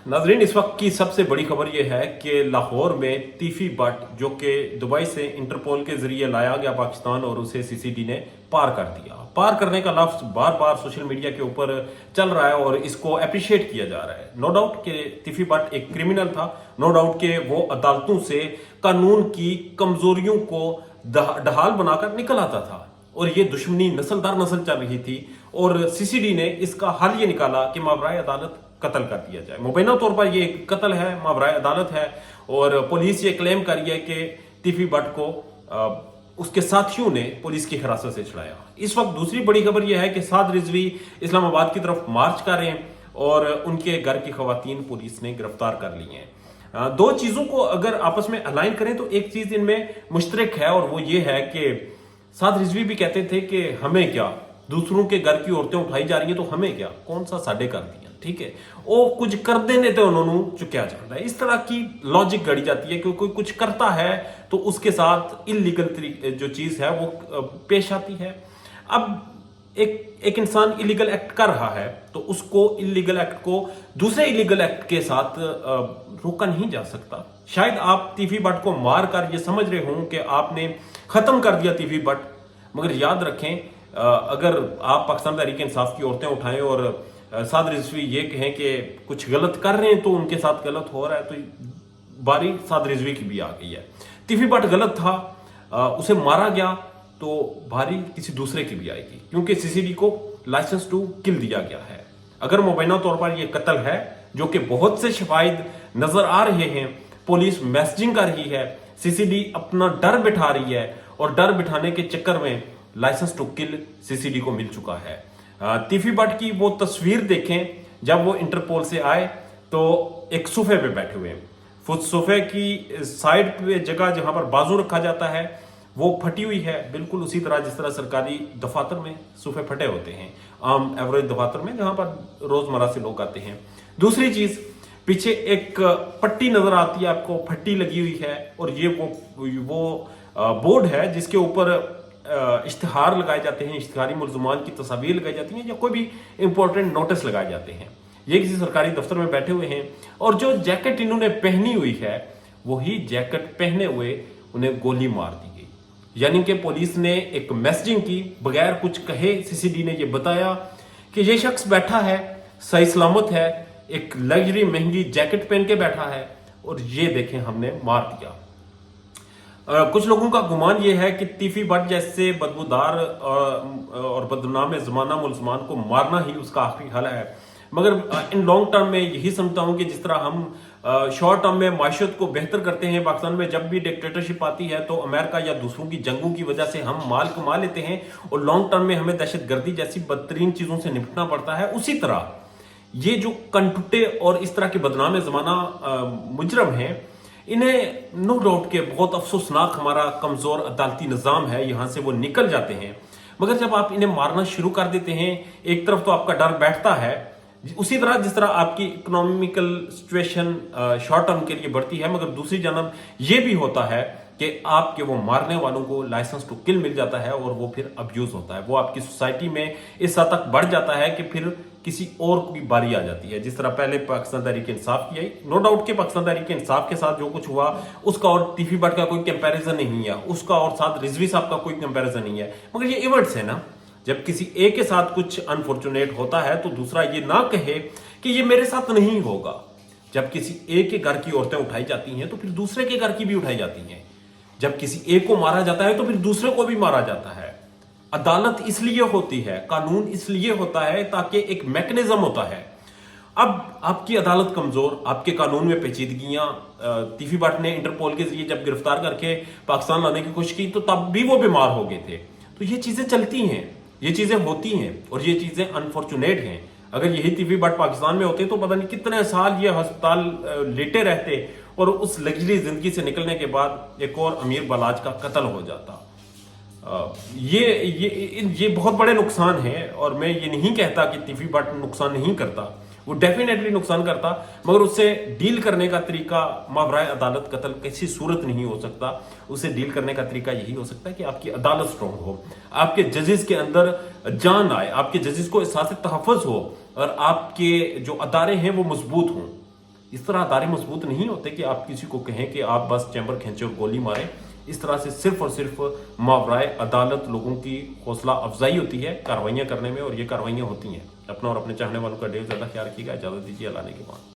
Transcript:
नाजरीन, इस वक्त की सबसे बड़ी खबर यह है कि लाहौर में तीफी बट जो कि दुबई से इंटरपोल के जरिए लाया गया पाकिस्तान और उसे सीसीडी ने पार कर दिया। पार करने का लफ्ज बार बार सोशल मीडिया के ऊपर चल रहा है और इसको अप्रिशिएट किया जा रहा है। नो डाउट कि तीफी बट एक क्रिमिनल था, नो डाउट कि वो अदालतों से कानून की कमजोरियों को ढाल बनाकर निकल आता था और ये दुश्मनी नस्ल दर नस्ल चल रही थी और सीसीडी ने इसका हल ये निकाला कि मावराए अदालत कत्ल कर दिया जाए। मुबैना तौर पर ये कत्ल है, मावराए अदालत है और पुलिस ये क्लेम कर रही है कि तीफी बट को उसके साथियों ने पुलिस की हिरासत से छुड़ाया। इस वक्त दूसरी बड़ी खबर यह है कि साद रिजवी इस्लामाबाद की तरफ मार्च कर रहे हैं और उनके घर की खवातीन पुलिस ने गिरफ्तार कर ली हैं। दो चीजों को अगर आपस में अलाइन करें तो एक चीज इनमें मुश्तरक है और वो ये है कि साद रिजवी भी कहते थे कि हमें क्या, दूसरों के घर की औरतें उठाई जा रही हैं तो हमें क्या, कौन सा साडे कर दिया, ठीक है, वो कुछ कर देने तो उन्होंने चुकया जाता है। इस तरह की लॉजिक गढ़ी जाती है कि कोई कुछ करता है तो उसके साथ इलीगल जो चीज है वो पेश आती है। अब एक इंसान इलीगल एक्ट कर रहा है तो उसको इलीगल एक्ट को दूसरे इलीगल एक्ट के साथ रोका नहीं जा सकता। शायद आप तीफी बट को मार कर ये समझ रहे हों कि आपने खत्म कर दिया तीफी बट, मगर याद रखें अगर आप पाकिस्तान तहरीक इंसाफ की औरतें उठाएं और साद रिजवी ये कहें कि कुछ गलत कर रहे हैं तो उनके साथ गलत हो रहा है, तो बारी साद रिजवी की भी आ गई है। तीफी बट गलत था, उसे मारा गया तो बारी किसी दूसरे की भी आएगी क्योंकि सीसीडी को लाइसेंस टू किल दिया गया है। अगर मुबैना तौर पर यह कत्ल है जो कि बहुत से शवाहिद नजर आ रहे हैं, पुलिस मैसेजिंग कर रही है, सीसीडी अपना डर बिठा रही है और डर बिठाने के चक्कर में लाइसेंस टू किल सीसीडी को मिल चुका है। तीफी बट की वो तस्वीर देखें जब वो इंटरपोल से आए तो एक सोफे पे बैठे हुए हैं। सोफे की साइड पे जगह जहां पर बाजू रखा जाता है वो फटी हुई है, बिल्कुल उसी तरह जिस तरह सरकारी दफातर में सोफे फटे होते हैं, आम एवरेज दफातर में जहां पर रोजमर्रा से लोग आते हैं। दूसरी चीज, पीछे एक पट्टी नजर आती है आपको, फट्टी लगी हुई है और ये वो बोर्ड है जिसके ऊपर इश्तिहार लगाए जाते हैं, इश्तिहारी मुलजमान की तस्वीर लगाई जाती हैं या कोई भी इंपॉर्टेंट नोटिस लगाए जाते हैं। ये किसी सरकारी दफ्तर में बैठे हुए हैं और जो जैकेट इन्होंने पहनी हुई है वही जैकेट पहने हुए उन्हें गोली मार दी गई। यानी कि पुलिस ने एक मैसेजिंग की बगैर कुछ कहे, सीसीडी ने यह बताया कि ये शख्स बैठा है, सही सलामत है, एक लग्जरी महंगी जैकेट पहन के बैठा है और ये देखें हमने मार दिया। कुछ लोगों का गुमान यह है कि तीफी बट जैसे बदबूदार और बदनाम ज़माना मुलजमान को मारना ही उसका आखिरी हल है, मगर इन लॉन्ग टर्म में यही समझता हूं कि जिस तरह हम शॉर्ट टर्म में माशत को बेहतर करते हैं, पाकिस्तान में जब भी डिक्टेटरशिप आती है तो अमेरिका या दूसरों की जंगों की वजह से हम माल कमा लेते हैं और लॉन्ग टर्म में हमें दहशत गर्दी जैसी बदतरीन चीज़ों से निपटना पड़ता है। उसी तरह ये जो कनटुटे और इस तरह के बदनाम ज़माना मुजरम हैं, इन्हें नो डाउट के बहुत अफसोसनाक हमारा कमजोर अदालती निज़ाम है, यहां से वो निकल जाते हैं। मगर जब आप इन्हें मारना शुरू कर देते हैं, एक तरफ तो आपका डर बैठता है, उसी तरह जिस तरह आपकी इकोनॉमिकल सिचुएशन शॉर्ट टर्म के लिए बढ़ती है, मगर दूसरी जानब यह भी होता है कि आपके वो मारने वालों को लाइसेंस टू किल मिल जाता है और वो फिर अब्यूज होता है, वो आपकी सोसाइटी में इस हद तक बढ़ जाता है कि फिर किसी और की बारी आ जाती है। जिस तरह पहले पाकिस्तान तहरीक इंसाफ की आई, नो डाउट कि पाकिस्तान तहरीक इंसाफ के साथ जो कुछ हुआ उसका और तीफी बट का कोई कंपैरिजन नहीं है, उसका और साथ रिजवी साहब का कोई कंपैरिजन नहीं है, मगर ये इवेंट्स है ना। जब किसी एक के साथ कुछ अनफॉर्चुनेट होता है तो दूसरा ये ना कहे कि ये मेरे साथ नहीं होगा। जब किसी एक के घर की औरतें उठाई जाती हैं तो फिर दूसरे के घर की भी उठाई जाती हैं। जब किसी एक को मारा जाता है तो फिर दूसरे को भी मारा जाता है। अदालत इसलिए होती है, कानून इसलिए होता है ताकि एक मैकेनिज्म होता है। अब आपकी अदालत कमजोर, आपके कानून में पेचीदगियां, तीफी बट ने इंटरपोल के जरिए जब गिरफ्तार करके पाकिस्तान लाने की कोशिश की तो तब भी वो बीमार हो गए थे। तो ये चीजें चलती हैं, ये चीजें होती हैं और ये चीजें अनफॉर्चुनेट हैं। अगर यही तीफी बट पाकिस्तान में होते तो पता नहीं कितने साल ये अस्पताल लेटे रहते और उस लग्जरी जिंदगी से निकलने के बाद एक और अमीर बलाज का कत्ल हो जाता। ये बहुत बड़े नुकसान हैं और मैं ये नहीं कहता कि तीफी बट नुकसान नहीं करता, वो डेफिनेटली नुकसान करता, मगर उससे डील करने का तरीका मावराए अदालत कत्ल किसी सूरत नहीं हो सकता। उसे डील करने का तरीका यही हो सकता है कि आपकी अदालत स्ट्रांग हो, आपके जजेस के अंदर जान आए, आपके जजेस को एहसास तहफ़्फ़ुज़ हो और आपके जो अदारे हैं वो मजबूत हों। اس طرح ادارے مضبوط نہیں ہوتے کہ آپ کسی کو کہیں کہ آپ بس چیمبر کھینچے اور گولی ماریں. اس طرح سے صرف اور صرف ماورائے عدالت لوگوں کی حوصلہ افزائی ہوتی ہے کارروائیاں کرنے میں، اور یہ کارروائیاں ہوتی ہیں. اپنا اور اپنے چاہنے والوں کا ڈھیر زیادہ خیال رکھیے گا. اجازت دیجیے، اللہ نے کے بعد.